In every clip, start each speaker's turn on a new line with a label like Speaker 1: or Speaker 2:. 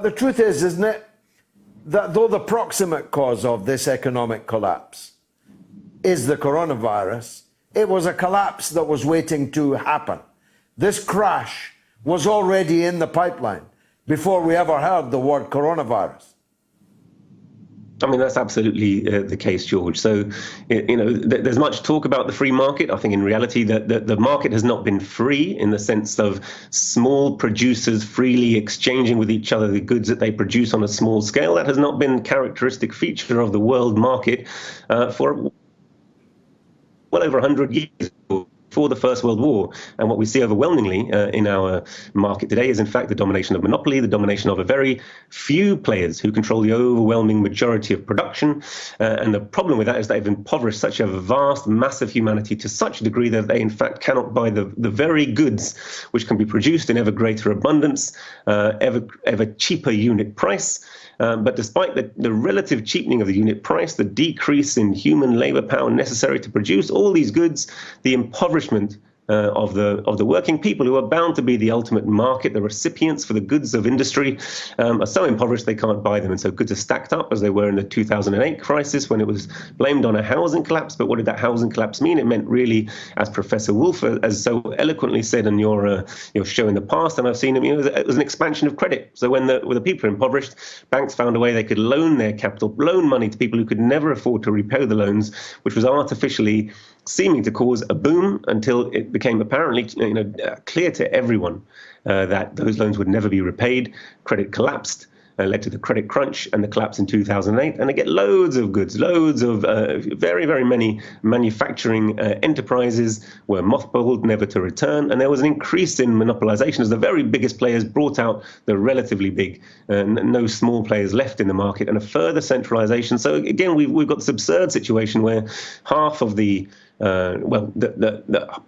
Speaker 1: The truth is, isn't it, that though the proximate cause of this economic collapse is the coronavirus, it was a collapse that was waiting to happen. This crash was already in the pipeline before we ever heard the word coronavirus.
Speaker 2: I mean, that's absolutely the case, George. So, there's much talk about the free market. I think in reality that the market has not been free in the sense of small producers freely exchanging with each other the goods that they produce on a small scale. That has not been a characteristic feature of the world market for well over 100 years. For the First World War. And what we see overwhelmingly in our market today is, in fact, the domination of monopoly, the domination of a very few players who control the overwhelming majority of production. And the problem with that is they've impoverished such a vast, massive humanity to such a degree that they, in fact, cannot buy the very goods which can be produced in ever greater abundance, ever cheaper unit price. But despite the relative cheapening of the unit price, the decrease in human labor power necessary to produce all these goods, the impoverishment of the working people who are bound to be the ultimate market, the recipients for the goods of industry, are so impoverished they can't buy them. And so goods are stacked up as they were in the 2008 crisis when it was blamed on a housing collapse. But what did that housing collapse mean? It meant really, as Professor Wolf has so eloquently said in your show in the past, and I've seen him, it was an expansion of credit. So when the people are impoverished, banks found a way they could loan their capital, loan money to people who could never afford to repay the loans, which was artificially seeming to cause a boom until it became apparently clear to everyone that those loans would never be repaid. Credit collapsed, led to the credit crunch and the collapse in 2008. And they get loads of goods, loads of very, very many manufacturing enterprises were mothballed, never to return. And there was an increase in monopolization as the very biggest players brought out the relatively big, no small players left in the market, and a further centralization. So again, we've got this absurd situation where half of the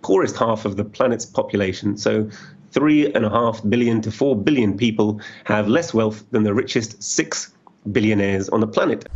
Speaker 2: poorest half of the planet's population, so 3.5 billion to 4 billion people, have less wealth than the richest 6 billionaires on the planet.